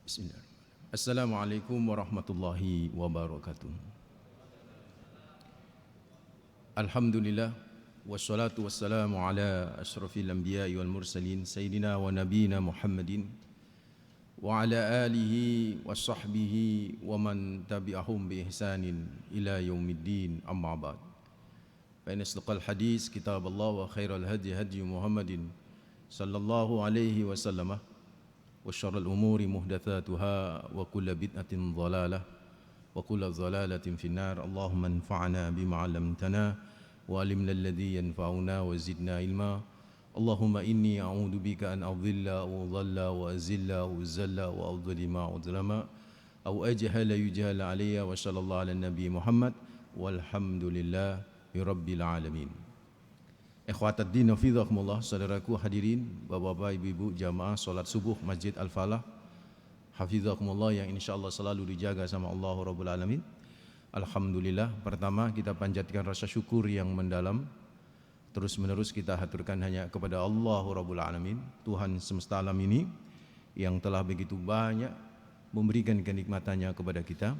Bismillahirrahmanirrahim. Assalamualaikum warahmatullahi wabarakatuh. Alhamdulillah wassalatu wassalamu ala asyrafil anbiya'i wal mursalin sayyidina wa nabiyina Muhammadin wa ala alihi wa sahbihi wa man tabi'ahum bi ihsanin ila yaumiddin, amma ba'd. Fa inna asdaqal hadis kitabullah wa khairal hadi hadi Muhammadin sallallahu alaihi wasallam wa syarrul umuri muhdatsatuha wa kullu bid'atin dhalalah wa kullu dhalalatin finnar. Allahumma anfa'na bima 'allamtana wa 'allimna alladhi yanfa'una wa zidna ilma. Allahumma inni a'udzu bika an adhilla wa dhalla wa azilla wa zalla wa adhlima wa udlama aw ajhala yujhala alayya wa sallallahu ala nabi Muhammad walhamdulillahi rabbil alamin. Ikhwatat din hafidhakumullah, saudaraku hadirin, bapak-bapak, ibu-ibu, jamaah salat subuh Masjid Al-Falah hafidhakumullah yang insyaallah selalu dijaga sama Allah Rabbul Alamin. Alhamdulillah, pertama kita panjatkan rasa syukur yang mendalam. Terus menerus kita haturkan hanya kepada Allah Rabbul Alamin, Tuhan semesta alam ini yang telah begitu banyak memberikan kenikmatannya kepada kita.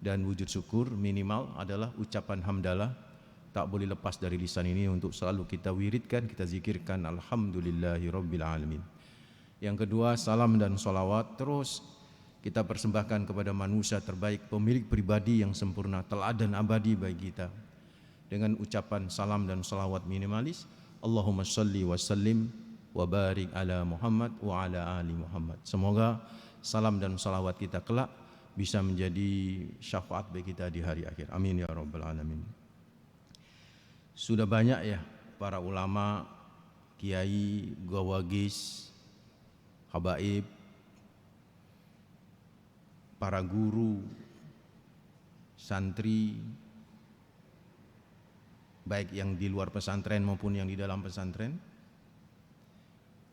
Dan wujud syukur minimal adalah ucapan hamdalah, tak boleh lepas dari lisan ini untuk selalu kita wiridkan, kita zikirkan alhamdulillahi rabbil alamin. Yang kedua, salam dan salawat terus kita persembahkan kepada manusia terbaik, pemilik pribadi yang sempurna, teladan abadi bagi kita, dengan ucapan salam dan salawat minimalis. Allahumma shalli wa sallim wa barik ala Muhammad wa ala ali Muhammad. Semoga salam dan salawat kita kelak bisa menjadi syafaat bagi kita di hari akhir. Amin ya rabbal alamin. Sudah banyak ya para ulama, kiai, gawagis, habaib, para guru, santri, baik yang di luar pesantren maupun yang di dalam pesantren,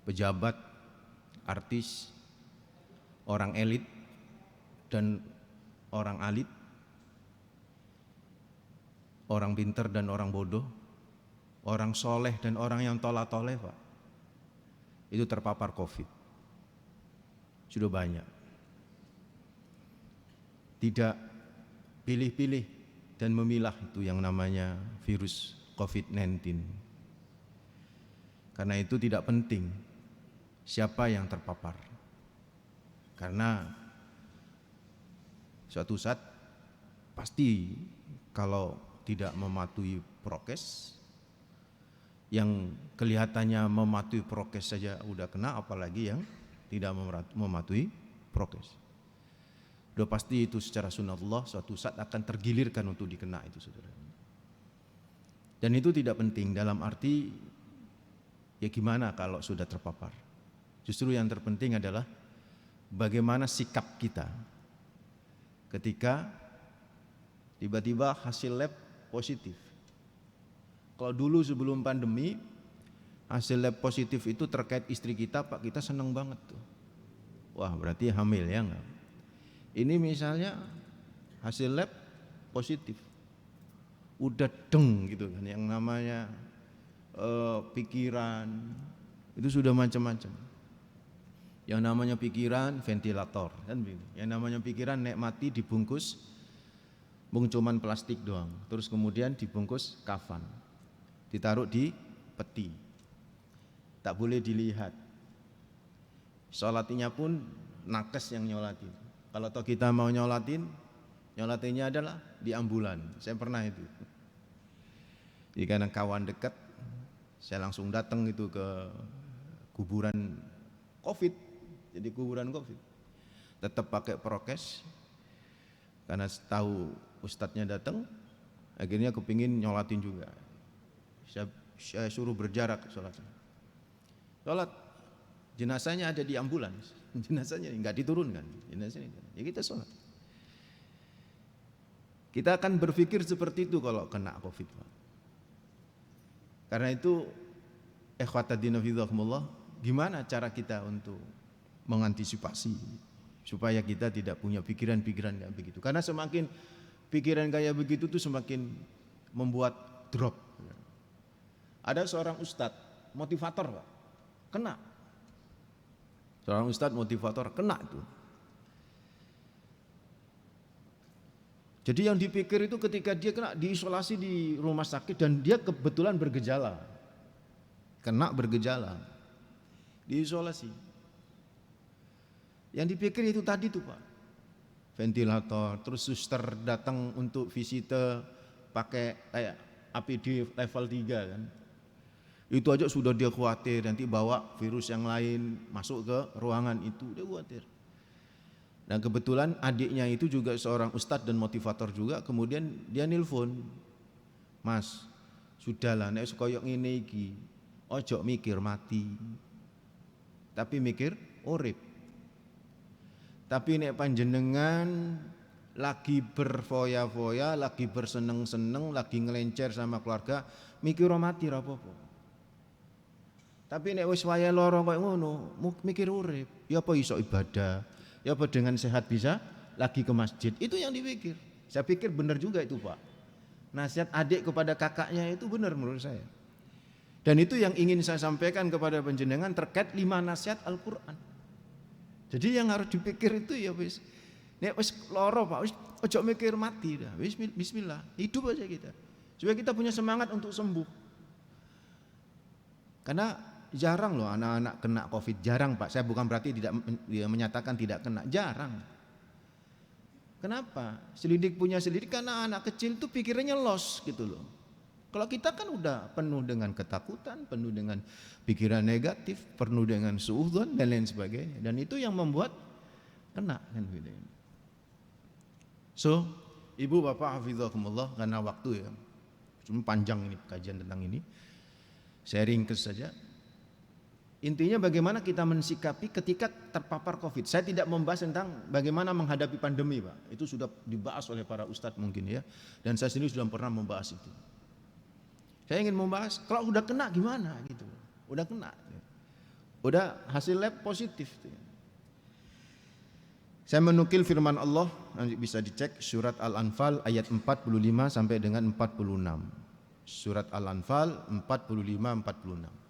pejabat, artis, orang elit dan orang alit, orang pintar dan orang bodoh, orang soleh dan orang yang tolak-toleh, Pak, itu terpapar COVID. Sudah banyak. Tidak pilih-pilih dan memilah itu yang namanya virus COVID-19. Karena itu tidak penting siapa yang terpapar. Karena suatu saat pasti kalau tidak mematuhi prokes, yang kelihatannya mematuhi prokes saja udah kena, apalagi yang tidak mematuhi prokes. Udah pasti itu secara sunnatullah suatu saat akan tergilirkan untuk dikena itu, saudara. Dan itu tidak penting dalam arti ya gimana kalau sudah terpapar. Justru yang terpenting adalah bagaimana sikap kita ketika tiba-tiba hasil lab positif. Kalau dulu sebelum pandemi hasil lab positif itu terkait istri kita, Pak, kita seneng banget tuh. Wah, berarti hamil ya enggak? Ini misalnya hasil lab positif, udah deng gitu kan, yang namanya pikiran itu sudah macam-macam. Yang namanya pikiran ventilator kan begitu. Yang namanya pikiran nek mati dibungkus cuman plastik doang, terus kemudian dibungkus kafan, ditaruh di peti, tak boleh dilihat. Sholatinya pun nakes yang nyolatin. Kalau toh kita mau nyolatinnya adalah di ambulan. Saya pernah itu. Jadi karena kawan dekat, saya langsung datang itu ke kuburan COVID. Jadi kuburan COVID. Tetap pakai prokes. Karena tahu ustadznya datang, akhirnya kepingin nyolatin juga. Saya suruh berjarak sholatnya. Sholat, jenazahnya ada di ambulans, jenazahnya nggak diturunkan, jenazahnya, ya kita sholat. Kita akan berpikir seperti itu kalau kena COVID. Karena itu, ikhwatadina fidhakumullah, gimana cara kita untuk mengantisipasi supaya kita tidak punya pikiran-pikiran kayak begitu. Karena semakin pikiran kayak begitu tuh semakin membuat drop. Ada seorang ustadz motivator, Pak, kena. Seorang ustadz motivator kena itu. Jadi yang dipikir itu ketika dia kena diisolasi di rumah sakit dan dia kebetulan bergejala, kena bergejala, diisolasi. Yang dipikir itu tadi tuh Pak, ventilator, terus suster datang untuk visite pakai kayak APD level 3 kan. Itu aja sudah dia khawatir nanti bawa virus yang lain masuk ke ruangan itu, dia khawatir. Dan kebetulan adiknya itu juga seorang ustadz dan motivator juga, kemudian dia nelpon, Mas, sudahlah nek koyok ngene iki, ojo mikir mati, tapi mikir urip. Tapi nek panjenengan lagi berfoya-foya, lagi berseneng-seneng, lagi ngelencer sama keluarga, mikir mati ra apa-apa. Tapi nek wis waya lara koyo ngono, mikir urip, ya apa iso ibadah. Ya apa dengan sehat bisa lagi ke masjid, itu yang dipikir. Saya pikir benar juga itu Pak. Nasihat adik kepada kakaknya itu benar menurut saya. Dan itu yang ingin saya sampaikan kepada panjenengan terkait 5 nasihat Al-Quran. Jadi yang harus dipikir itu ya wis, nek wis loro Pak, wis ojo mikir mati dah, wis bismillah, hidup aja kita. Supaya kita punya semangat untuk sembuh. Karena jarang loh anak-anak kena COVID, jarang Pak. Saya bukan berarti tidak menyatakan tidak kena, jarang. Kenapa? Selidik punya selidik karena anak kecil itu pikirannya los gitu loh. Kalau kita kan udah penuh dengan ketakutan, penuh dengan pikiran negatif, penuh dengan suudzon dan lain sebagainya. Dan itu yang membuat kena kan gitu. So, Ibu Bapak hafizakumullah, karena waktu ya, cuma panjang ini kajian tentang ini. Saya ringkas saja. Intinya bagaimana kita mensikapi ketika terpapar COVID. Saya tidak membahas tentang bagaimana menghadapi pandemi Pak. Itu sudah dibahas oleh para ustadz mungkin ya. Dan saya sendiri sudah pernah membahas itu. Saya ingin membahas kalau udah kena gimana gitu. Udah kena. Udah hasil lab positif. Saya menukil firman Allah, nanti bisa dicek surat Al-Anfal ayat 45 sampai dengan 46. Surat Al-Anfal 45-46.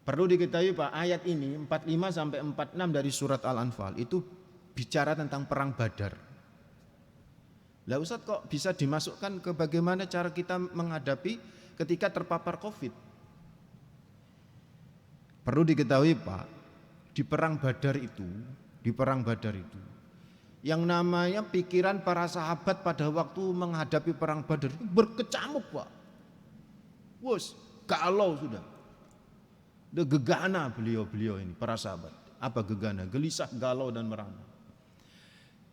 Perlu diketahui Pak, ayat ini 45 sampai 46 dari surat Al-Anfal itu bicara tentang perang Badar. Lah Ustaz kok bisa dimasukkan ke bagaimana cara kita menghadapi ketika terpapar Covid? Perlu diketahui Pak, di perang Badar itu yang namanya pikiran para sahabat pada waktu menghadapi perang Badar itu berkecamuk Pak. Wus, galau sudah. Udah gegana beliau ini, para sahabat. Apa gegana? Gelisah, galau dan merana.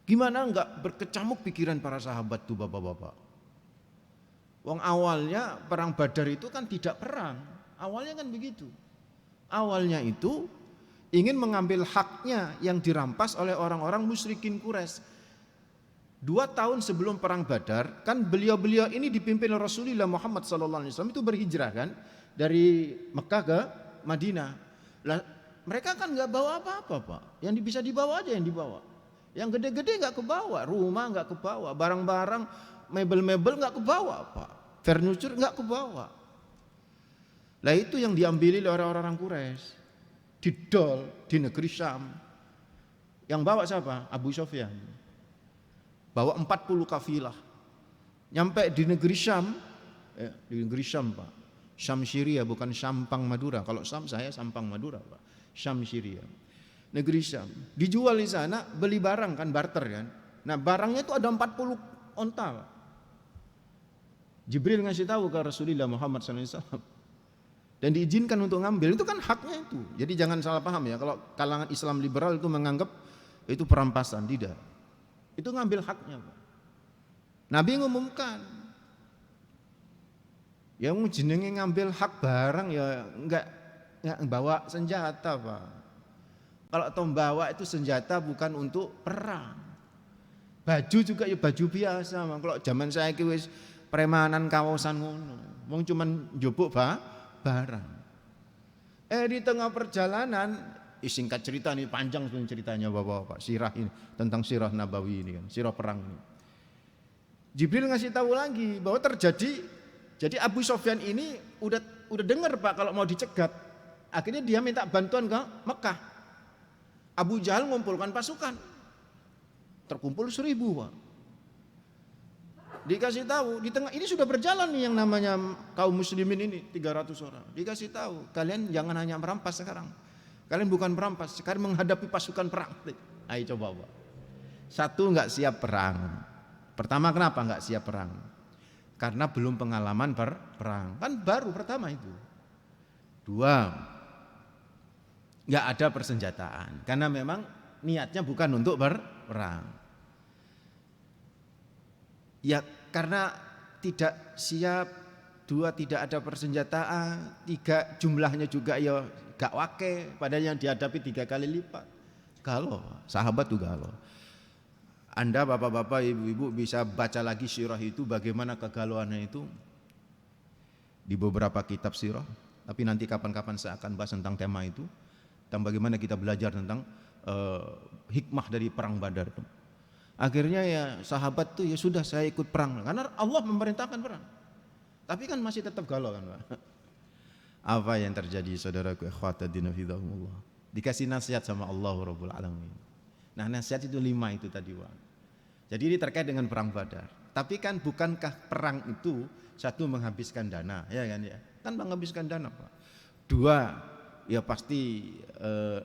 Gimana enggak berkecamuk pikiran para sahabat tuh bapak-bapak? Wong awalnya perang Badar itu kan tidak perang. Awalnya kan begitu. Awalnya itu ingin mengambil haknya yang dirampas oleh orang-orang musyrikin Quraisy. 2 tahun sebelum perang Badar kan beliau-beliau ini dipimpin oleh Rasulullah Muhammad SAW itu berhijrah kan dari Mekah ke Madinah. Lah, mereka kan nggak bawa apa-apa Pak. Yang bisa dibawa aja yang dibawa. Yang gede-gede nggak kebawa, rumah nggak kebawa, barang-barang, mebel-mebel nggak kebawa Pak. Furniture nggak kebawa. Lah itu yang diambil oleh orang-orang Quraisy. Didol di negeri Syam. Yang bawa siapa? Abu Sufyan. Bawa 40 kafilah. Nyampe di negeri Syam, di negeri Syam Pak. Syam Syria bukan Sampang Madura. Kalau Syam saya Sampang Madura Pak. Syam Syria. Negeri Syam. Dijual di sana, beli barang kan, barter kan. Nah barangnya itu ada 40 onta Pak. Jibril ngasih tahu ke Rasulullah Muhammad SAW. Dan diizinkan untuk ngambil, itu kan haknya itu. Jadi jangan salah paham ya, kalau kalangan Islam liberal itu menganggap itu perampasan, tidak. Itu ngambil haknya Pak. Nabi ngumumkan, yang jenenge ngambil hak barang ya enggak bawa senjata Pak. Kalau bawa itu senjata bukan untuk perang. Baju juga ya baju biasa. Kalau zaman saya wis premanan kawasan ngono. Wong cuman njupuk barang. Di tengah perjalanan, singkat cerita nih panjang ceritanya Bapak-bapak. Sirah ini tentang sirah Nabawi ini kan, sirah perang ini. Jibril ngasih tahu lagi bahwa jadi Abu Sufyan ini udah dengar Pak kalau mau dicegat. Akhirnya dia minta bantuan ke Mekah. Abu Jahal ngumpulkan pasukan. Terkumpul 1000 Pak. dikasih tahu di tengah ini sudah berjalan nih yang namanya kaum muslimin ini 300 orang. Dikasih tahu, kalian jangan hanya merampas sekarang. Kalian bukan merampas, sekarang menghadapi pasukan perang. Ayo coba, Pak. Satu, enggak siap perang. Pertama, kenapa enggak siap perang? Karena belum pengalaman perang. Kan baru pertama itu. Dua, enggak ada persenjataan. Karena memang niatnya bukan untuk berperang. Ya karena tidak siap. Dua, tidak ada persenjataan. Tiga, jumlahnya juga ya gak wake. Padahal yang dihadapi 3 kali lipat. Galau, sahabat tuh galau. Anda bapak-bapak, ibu-ibu bisa baca lagi sirah itu, bagaimana kegalauannya itu di beberapa kitab sirah. Tapi nanti kapan-kapan saya akan bahas tentang tema itu, dan bagaimana kita belajar tentang hikmah dari perang Badar itu. Akhirnya ya sahabat tuh ya sudah, saya ikut perang karena Allah memerintahkan perang. Tapi kan masih tetap galau kan, Pak. Apa yang terjadi saudaraku ikhwatuddin fillah? Dikasih nasihat sama Allah Rabbul Alamin. Nah, nasihat itu 5 itu tadi, Pak. Jadi ini terkait dengan perang Badar. Tapi kan bukankah perang itu satu menghabiskan dana, ya kan ya? Kan menghabiskan dana, Pak. Dua, ya pasti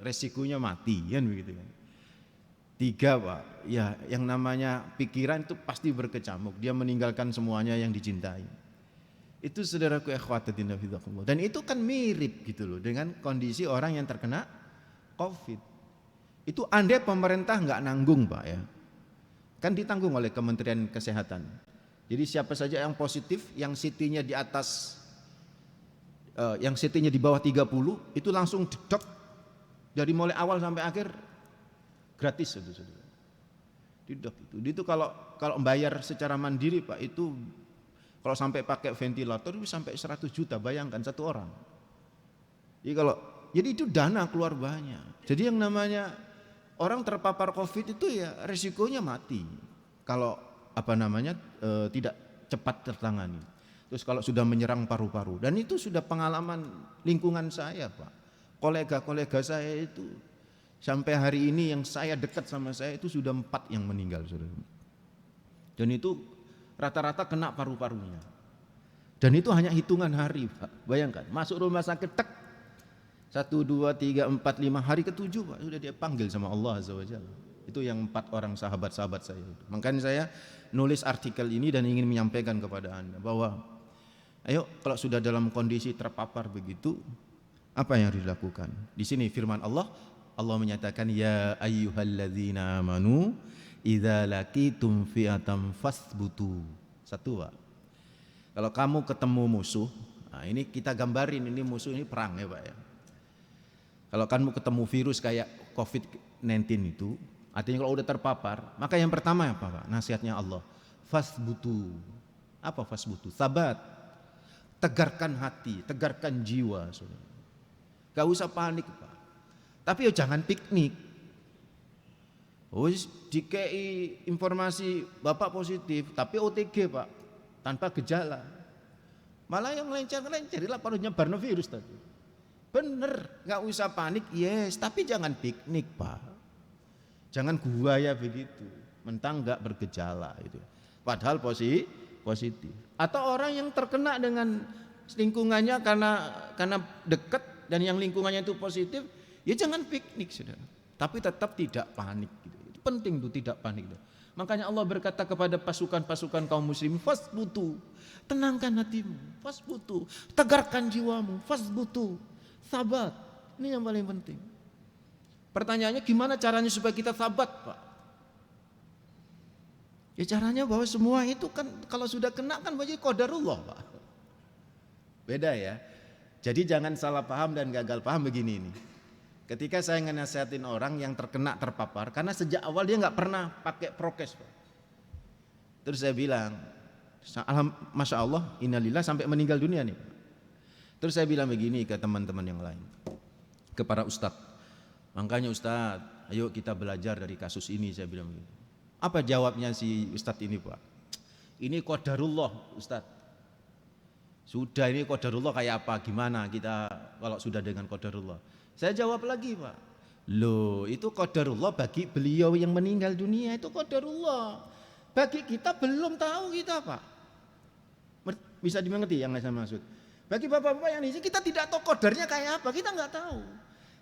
resikonya mati, kan begitu kan. Tiga, Pak, ya yang namanya pikiran itu pasti berkecamuk. Dia meninggalkan semuanya yang dicintai. Itu saudaraku ikhwatuddin fillah. Dan itu kan mirip gitu loh dengan kondisi orang yang terkena COVID. Itu andai pemerintah nggak nanggung, Pak ya. Kan ditanggung oleh Kementerian Kesehatan. Jadi siapa saja yang positif, yang CT-nya di atas, yang CT-nya di bawah 30, itu langsung dedok dari mulai awal sampai akhir gratis itu. Dedok itu. Itu kalau membayar secara mandiri, Pak, itu kalau sampai pakai ventilator itu sampai 100 juta, bayangkan satu orang. Jadi itu dana keluar banyak. Jadi yang namanya orang terpapar COVID itu ya resikonya mati kalau tidak cepat tertangani. Terus kalau sudah menyerang paru-paru, dan itu sudah pengalaman lingkungan saya, Pak. Kolega-kolega saya itu sampai hari ini yang saya dekat sama saya itu sudah 4 yang meninggal, saudara. Dan itu rata-rata kena paru-parunya. Dan itu hanya hitungan hari, Pak. Bayangkan, masuk rumah sakit tek 1, 2, 3, 4, 5 hari ke-7, Pak, sudah dia panggil sama Allah Azza wa Jalla. Itu yang 4 orang sahabat-sahabat saya itu. Makanya saya nulis artikel ini dan ingin menyampaikan kepada Anda bahwa ayo kalau sudah dalam kondisi terpapar begitu, apa yang harus dilakukan? Di sini firman Allah menyatakan ya ayyuhalladzina amanu idza laqitum fi'atan fasbutu. Satu, Pak. Kalau kamu ketemu musuh, nah ini kita gambarin ini musuh ini perang ya, Pak ya. Kalau kamu ketemu virus kayak COVID-19 itu, artinya kalau udah terpapar, maka yang pertama apa, Pak? Nasihatnya Allah, fasbutu. Apa fasbutu? Sabat. Tegarkan hati, tegarkan jiwa, Saudara. Gak usah panik, Pak. Tapi ya jangan piknik. Oh, dikei informasi Bapak positif, tapi OTG, Pak, tanpa gejala. Malah yang lencer-lencer, lapor nyebarno virus tadi. Bener, gak usah panik, yes, tapi jangan piknik, Pak. Jangan guaya begitu, mentang gak bergejala itu. Padahal positif. Atau orang yang terkena dengan lingkungannya karena dekat dan yang lingkungannya itu positif, ya jangan piknik, Saudara. Tapi tetap tidak panik gitu. Itu penting tuh, tidak panik tuh. Makanya Allah berkata kepada pasukan-pasukan kaum muslimin, fasbutu, tenangkan hatimu, fasbutu, tegarkan jiwamu, fasbutu, sabat. Ini yang paling penting. Pertanyaannya gimana caranya supaya kita sabat, Pak? Ya caranya bahwa semua itu kan kalau sudah kena kan menjadi qadarullah, Pak. Beda ya. Jadi jangan salah paham dan gagal paham begini nih. Ketika saya ngenasihatin orang yang terkena terpapar, karena sejak awal dia nggak pernah pakai prokes, Pak. Terus saya bilang, Masya Allah, innalillah sampai meninggal dunia nih. Terus saya bilang begini ke teman-teman yang lain, ke para ustadz. Makanya ustadz, ayo kita belajar dari kasus ini, saya bilang begini. Apa jawabnya si ustadz ini, Pak? Ini qadarullah, ustadz. Sudah ini qadarullah kayak apa? Gimana kita kalau sudah dengan qadarullah? Saya jawab lagi, Pak. Loh, itu qadarullah bagi beliau yang meninggal dunia, itu qadarullah. bagi kita belum tahu kita apa. Bisa dimengerti yang saya maksud? Bagi bapak-bapak yang di sini kita tidak tahu kodarnya kayak apa, kita nggak tahu.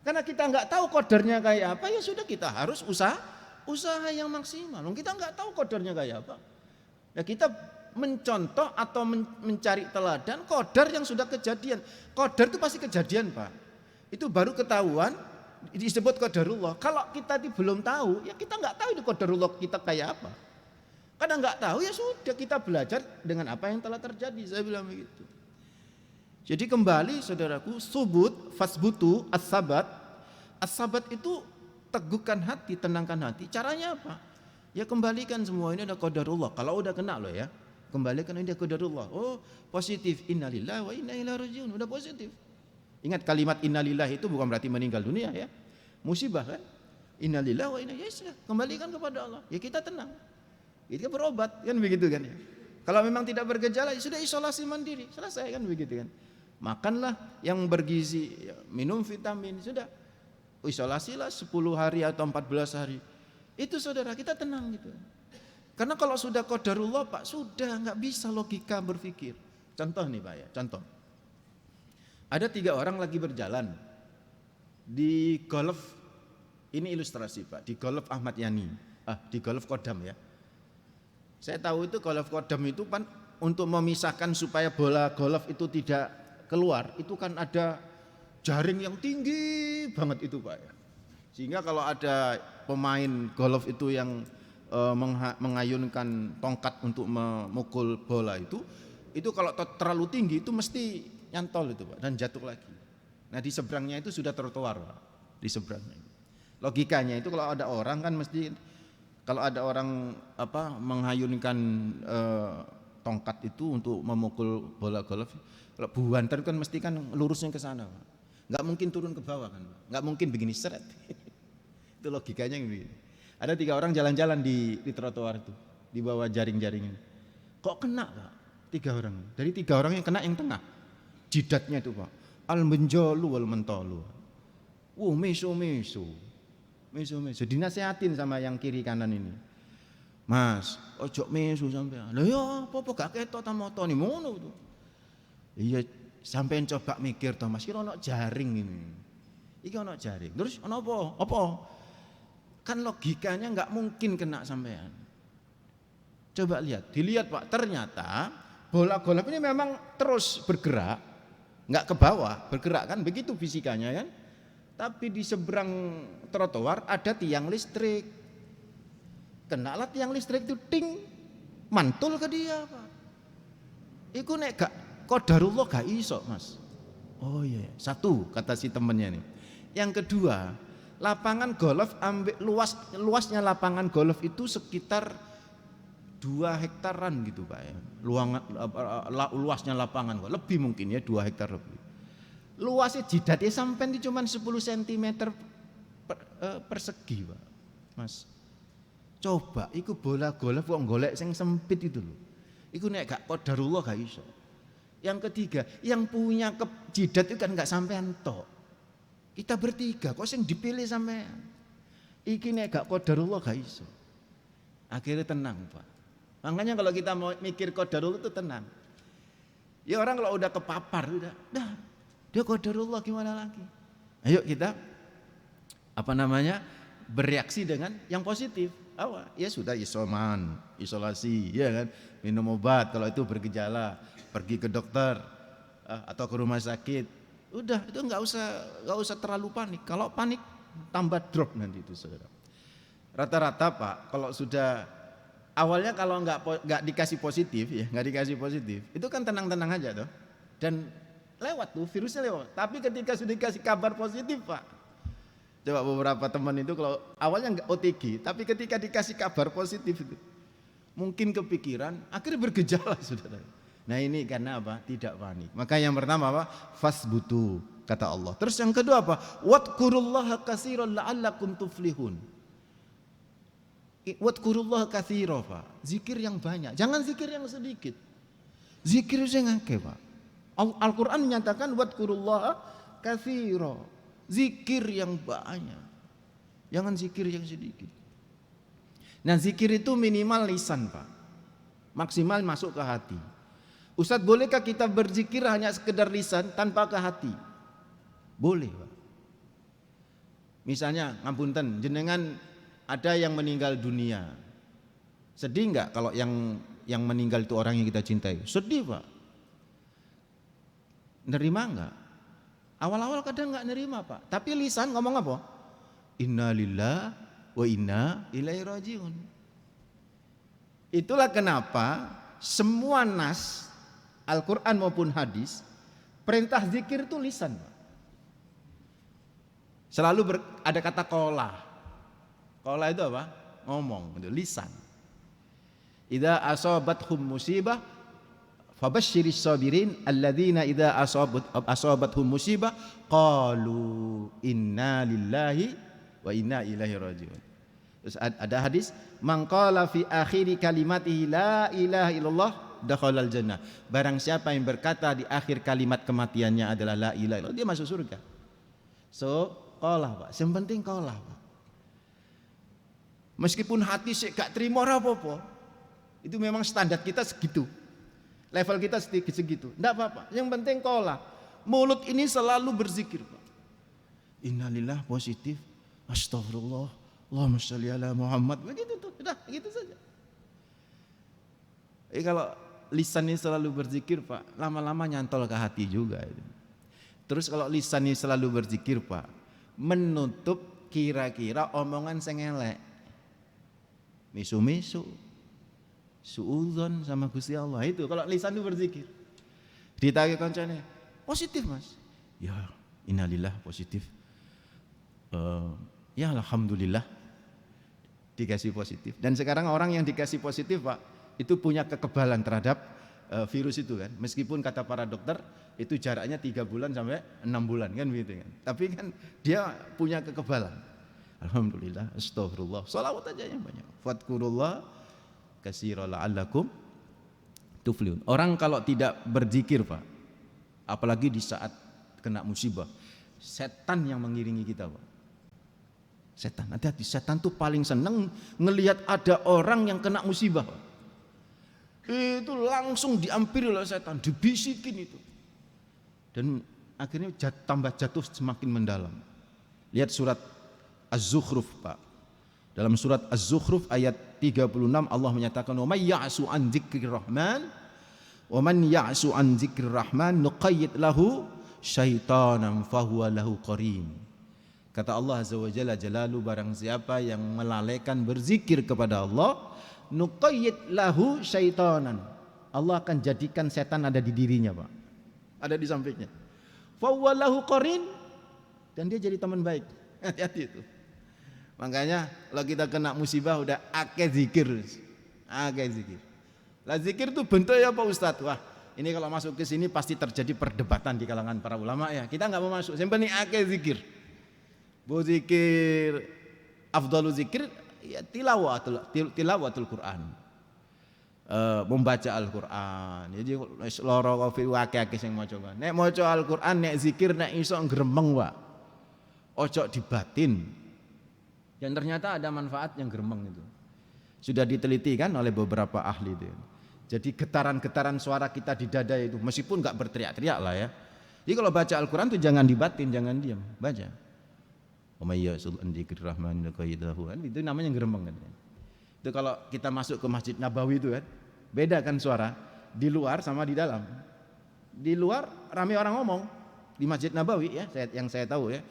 Karena kita nggak tahu kodarnya kayak apa, ya sudah kita harus usaha yang maksimal. Kita nggak tahu kodarnya kayak apa. Ya kita mencontoh atau mencari teladan kodar yang sudah kejadian. Kodar itu pasti kejadian, Pak. Itu baru ketahuan disebut qadarullah. Kalau kita belum tahu, ya kita nggak tahu itu qadarullah kita kayak apa. Karena nggak tahu, ya sudah kita belajar dengan apa yang telah terjadi. Saya bilang begitu. Jadi kembali saudaraku, subut, fasbutu, as-sabat. As-sabat itu teguhkan hati, tenangkan hati. Caranya apa? Ya kembalikan semua ini ada qadarullah. Kalau udah kena loh ya, kembalikan ini ada qadarullah. Oh positif, innalillahi wa inna ilaihi rajiun. Udah positif. Ingat kalimat innalillahi itu bukan berarti meninggal dunia ya. Musibah kan? Innalillahi wa inna ilaihi rajiun. Kembalikan kepada Allah. Ya kita tenang. Kita berobat kan begitu kan ya. Kalau memang tidak bergejala ya sudah isolasi mandiri. Selesai kan begitu kan. Makanlah yang bergizi, ya, minum vitamin, sudah. Isolasilah 10 hari atau 14 hari. Itu saudara kita tenang gitu. Karena kalau sudah qadarullah Pak, sudah nggak bisa logika berpikir. Contoh nih Pak ya, contoh. Ada 3 orang lagi berjalan di golf, ini ilustrasi Pak, di golf Ahmad Yani, di golf Kodam ya. Saya tahu itu golf Kodam itu kan untuk memisahkan supaya bola golf itu tidak keluar, itu kan ada jaring yang tinggi banget itu Pak ya. Sehingga kalau ada pemain golf itu yang mengayunkan tongkat untuk memukul bola itu kalau terlalu tinggi itu mesti nyantol itu Pak dan jatuh lagi. Nah di seberangnya itu sudah trotoar Pak, di seberangnya. Logikanya itu kalau ada orang kan mesti, kalau ada orang menghayunkan tongkat itu untuk memukul bola golf, kalau buantar kan mesti kan lurusnya ke sana Pak. Nggak mungkin turun ke bawah kan Pak. Nggak mungkin begini seret. Itu logikanya begini. Ada 3 orang jalan-jalan di trotoar itu, di bawah jaring-jaring ini. Kok kena Pak? 3 orang. Dari 3 orang yang kena yang tengah. Jidatnya itu Pak. Al-menjolu wal-mentolu. Meso-meso. Dinasehatin sama yang kiri kanan ini. Mas, ojo meso sampean. Lah ya, apa gak ketok ta moto ni ngono to. Iya, sampean coba mikir to Mas, kira ono jaring ini. Iki ono jaring. Terus ono apa? Apa? Kan logikanya nggak mungkin kena sampean. Coba lihat, dilihat Pak, ternyata bola golf ini memang terus bergerak, nggak ke bawah, bergerak kan, begitu fisikanya kan. Tapi di seberang trotoar ada tiang listrik. Kenalah tiang listrik itu ting, mantul ke dia Pak. Iku nek gak qadarullah gak iso Mas. Oh iya, satu kata si temennya nih. Yang kedua, lapangan golf luasnya lapangan golf itu sekitar 2 hektaran gitu Pak ya. Luasnya lapangan lebih mungkin ya 2 hektar lebih. Luasnya jidatnya sampai cuma 10 cm persegi Pak. Mas. Coba iku bola golf kok golek sing sempit itu loh. Iku nek gak qadarullah gak iso. Yang ketiga, yang punya jidat itu kan gak sampean tok. Kita bertiga, kok sing dipilih sampean. Iki nek gak qadarullah gak iso. Akhirnya tenang Pak. Makanya kalau kita mau mikir qadarullah itu tenang. Ya orang kalau udah kepapar udah, dia qadarullah gimana lagi? Ayo kita bereaksi dengan yang positif. Ya sudah isolasi, ya kan, minum obat kalau itu bergejala, pergi ke dokter atau ke rumah sakit. Udah itu nggak usah terlalu panik. Kalau panik tambah drop nanti itu saudara. Rata-rata Pak, kalau sudah awalnya kalau nggak dikasih positif ya, nggak dikasih positif, itu kan tenang-tenang aja tuh, dan lewat tuh virusnya lewat. Tapi ketika sudah dikasih kabar positif Pak, coba beberapa teman itu kalau awalnya nggak OTG, tapi ketika dikasih kabar positif itu mungkin kepikiran, akhirnya bergejala saudara. Nah ini karena apa? Tidak panik. Maka yang pertama apa? Fasbutu kata Allah. Terus yang kedua apa? Wadkurullaha katsiran la'allakum tuflihun. Wadkurullaha katsiran Pak. Zikir yang banyak, jangan zikir yang sedikit. Zikir yang akeh Pak. Al-Qur'an menyatakan wadkurullaha katsiran. Zikir yang banyak. Jangan zikir yang sedikit. Nah zikir itu minimal lisan Pak, maksimal masuk ke hati. Ustadz, bolehkah kita berzikir hanya sekedar lisan tanpa ke hati? Boleh Pak. Misalnya ngapunten, jenengan ada yang meninggal dunia, sedih nggak kalau yang meninggal itu orang yang kita cintai? Sedih Pak. Nerima nggak? Awal-awal kadang nggak nerima Pak, tapi lisan ngomong apa? Inna lillahi wa inna ilaihi rajiun. Itulah kenapa semua nas Al-Quran maupun hadis perintah zikir itu lisan Pak. Selalu ada kata qola. Qola itu apa? Ngomong, itu lisan. Idza asabathum musibah fabashshiris sabirin alladzina idza asabathum musibah qalu inna lillahi wa inna ilaihi rajiun. Terus ada hadis, man qala fi akhiri kalimatihi la ilaha illallah dakhalal jannah. Barang siapa yang berkata di akhir kalimat kematiannya adalah la ilaha illallah, dia masuk surga. So, qolah Pak, yang penting qolah Pak. Meskipun hati sih gak terima apa-apa, itu memang standar kita segitu, level kita segitu, enggak apa-apa. Yang penting qolah. Mulut ini selalu berzikir Pak. Innalillah positif, astagfirullah, Allahumma sholli ala Muhammad, begitu tuh, udah gitu saja. Kalau lisan ini selalu berzikir Pak, lama-lama nyantol ke hati juga. Terus kalau lisan ini selalu berzikir Pak, menutup kira-kira omongan sing elek, misu-misu, suudzon sama Gusti Allah. Itu kalau lisan itu berzikir. Ditanya kancane, positif Mas. Ya, innalillah positif. Ya alhamdulillah dikasih positif. Dan sekarang orang yang dikasih positif Pak, itu punya kekebalan terhadap virus itu kan. Meskipun kata para dokter itu jaraknya 3 bulan sampai 6 bulan kan begitu kan. Tapi kan dia punya kekebalan. Alhamdulillah, astagfirullah. Shalawat aja yang banyak. Fadkurullah katsiran la'allakum tuflihun. Orang kalau tidak berzikir Pak, apalagi di saat kena musibah, setan yang mengiringi kita Pak. Setan, hati-hati, setan tuh paling seneng ngelihat ada orang yang kena musibah Pak. Itu langsung diampiri oleh setan, dibisikin itu. Dan akhirnya tambah jatuh semakin mendalam. Lihat surat Az-Zukhruf Pak. Dalam surat Az-Zukhruf ayat 36 Allah menyatakan wa may ya'su an dzikrir rahman wa man ya'su an dzikrir rahman nuqayyid lahu syaitanan fahuwa lahu qarin. Kata Allah Azza wa Jalla Jalalu, barang siapa yang melalaikan berzikir kepada Allah, nuqayyid lahu syaitanan, Allah akan jadikan setan ada di dirinya Pak, ada di sampingnya. Fahuwa lahu qarin, dan dia jadi teman baik. Hati-hati itu. Makanya kalau kita kena musibah udah akeh zikir. Akeh zikir. Lah zikir itu bentuknya apa Ustadz? Wah, ini kalau masuk ke sini pasti terjadi perdebatan di kalangan para ulama ya. Kita enggak mau masuk. Yang penting akeh zikir. Bu zikir afdalu zikir ya tilawatul Quran. Membaca Al-Qur'an. Jadi loro kopi akeh-akeh sing maca. Nek maca Al-Qur'an, nek zikir nek iso gremeng wae. Ojo dibatin. Dan ternyata ada manfaat yang gremeng itu. Sudah diteliti kan oleh beberapa ahli itu. Jadi getaran-getaran suara kita di dada itu meskipun enggak berteriak-teriak lah ya. Jadi kalau baca Al-Qur'an tuh jangan dibatin, jangan diam, baca. Umayyasul andikir rahman qayidahu, itu namanya gremeng kan. Itu kalau kita masuk ke Masjid Nabawi itu kan, beda kan suara di luar sama di dalam. Di luar ramai orang ngomong di Masjid Nabawi ya, yang saya tahu ya,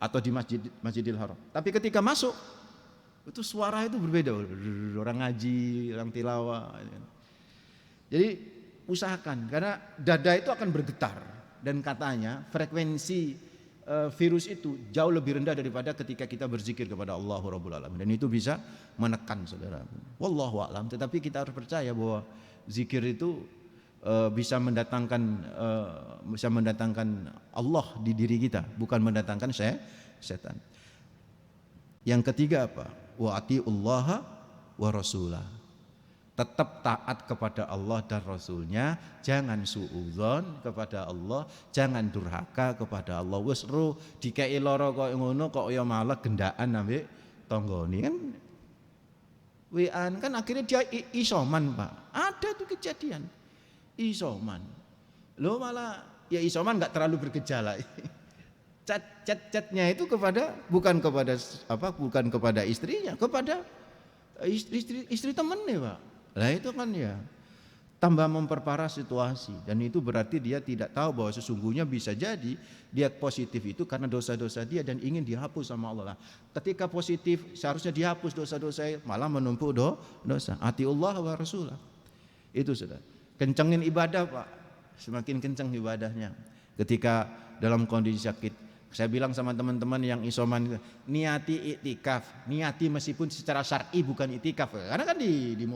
atau di Masjidil Haram. Tapi ketika masuk itu suara itu berbeda, orang ngaji, orang tilawah. Jadi usahakan karena dada itu akan bergetar dan katanya frekuensi virus itu jauh lebih rendah daripada ketika kita berzikir kepada Allah Rabbul Alamin, dan itu bisa menekan saudara. Wallahu a'lam. Tetapi kita harus percaya bahwa zikir itu bisa mendatangkan Allah di diri kita, bukan mendatangkan setan. Yang ketiga apa? Wa atiullaha wa rasulah. Tetap taat kepada Allah dan Rasulnya, jangan suudzon kepada Allah, jangan durhaka kepada Allah. Wis ro dikei lara kok ngono kok ya malah gendaan ambek tanggane kan. WA kan akhirnya dia isoman Pak. Ada tuh kejadian isoman. Lo malah ya isoman nggak terlalu bergejala. Chatnya itu bukan kepada istrinya, kepada istri temennya Pak. Lah itu kan ya tambah memperparah situasi, dan itu berarti dia tidak tahu bahwa sesungguhnya bisa jadi dia positif itu karena dosa-dosa dia dan ingin dihapus sama Allah. Ketika positif seharusnya dihapus dosa-dosa, malah menumpuk dosa. Atiullah wa rasulah. Itu sudah. Kencengin ibadah Pak, semakin kenceng ibadahnya. Ketika dalam kondisi sakit, saya bilang sama teman-teman yang isoman, niati iktikaf, niati meskipun secara syar'i bukan iktikaf, karena kan di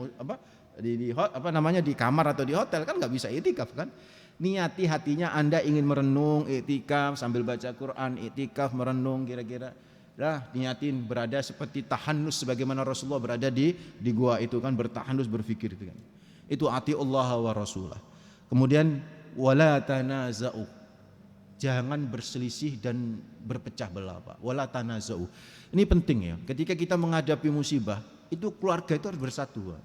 kamar atau di hotel kan nggak bisa iktikaf kan. Niati hatinya Anda ingin merenung iktikaf sambil baca Quran, iktikaf merenung kira-kira. Lah niatin berada seperti tahanus sebagaimana Rasulullah berada di gua itu kan, bertahanus berfikir itu kan. Itu atiullah wa rasulah. Kemudian wala tanaza'u. Jangan berselisih dan berpecah belah Pak. Wala tanaza'u. Ini penting ya. Ketika kita menghadapi musibah, itu keluarga itu harus bersatu Pak.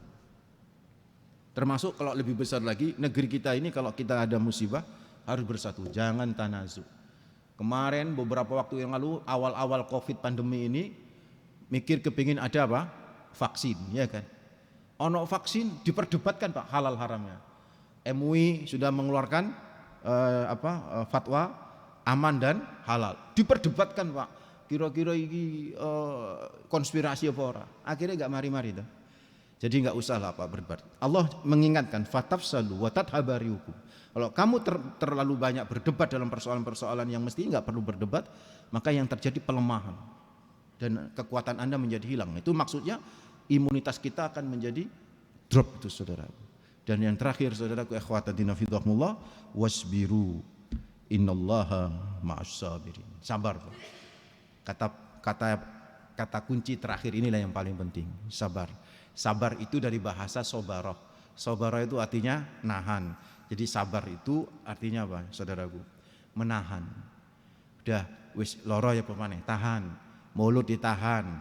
Termasuk kalau lebih besar lagi negeri kita ini, kalau kita ada musibah harus bersatu, jangan tanazu. Kemarin beberapa waktu yang lalu awal-awal Covid pandemi ini mikir kepingin ada apa? Vaksin, ya kan? Ono vaksin diperdebatkan Pak halal haramnya. MUI sudah mengeluarkan fatwa aman dan halal. Diperdebatkan Pak. Kira-kira ini konspirasi apa ora? Akhirnya enggak mari-mari dah. Jadi enggak usah lah Pak berdebat. Allah mengingatkan fatafsalu wa tadhabariukum. Kalau kamu terlalu banyak berdebat dalam persoalan-persoalan yang mesti enggak perlu berdebat, maka yang terjadi pelemahan dan kekuatan Anda menjadi hilang. Itu maksudnya imunitas kita akan menjadi drop itu Saudara. Dan yang terakhir saudaraku ikhwatadina fidhakumullah, wasbiru innallaha ma'as sabirin. Sabar Pak. Kata kunci terakhir inilah yang paling penting, sabar. Sabar itu dari bahasa sobaroh. Sobaroh itu artinya nahan. Jadi sabar itu artinya apa saudaraku? Menahan. Udah wis loro ya pemane, tahan. Mulut ditahan,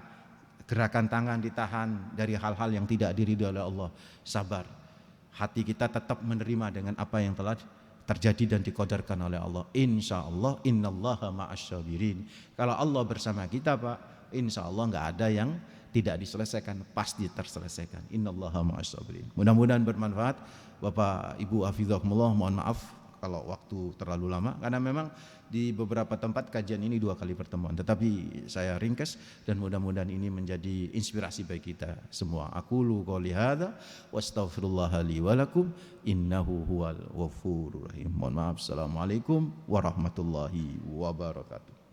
gerakan tangan ditahan dari hal-hal yang tidak diridhoi oleh Allah. Sabar. Hati kita tetap menerima dengan apa yang telah terjadi dan dikodarkan oleh Allah. Insya Allah innallaha ma'asyabirin. Kalau Allah bersama kita Pak, insya Allah nggak ada yang tidak diselesaikan, pasti terselesaikan. Innallaha ma'asyabirin. Mudah-mudahan bermanfaat. Bapak Ibu hafizakumullah, mohon maaf kalau waktu terlalu lama, karena memang di beberapa tempat kajian ini 2 kali pertemuan, tetapi saya ringkas dan mudah-mudahan ini menjadi inspirasi bagi kita semua. Aqulu qouli hadza wastaghfirullah li wa lakum innahu huwal ghafurur rahim. Mohon maaf. Assalamualaikum warahmatullahi wabarakatuh.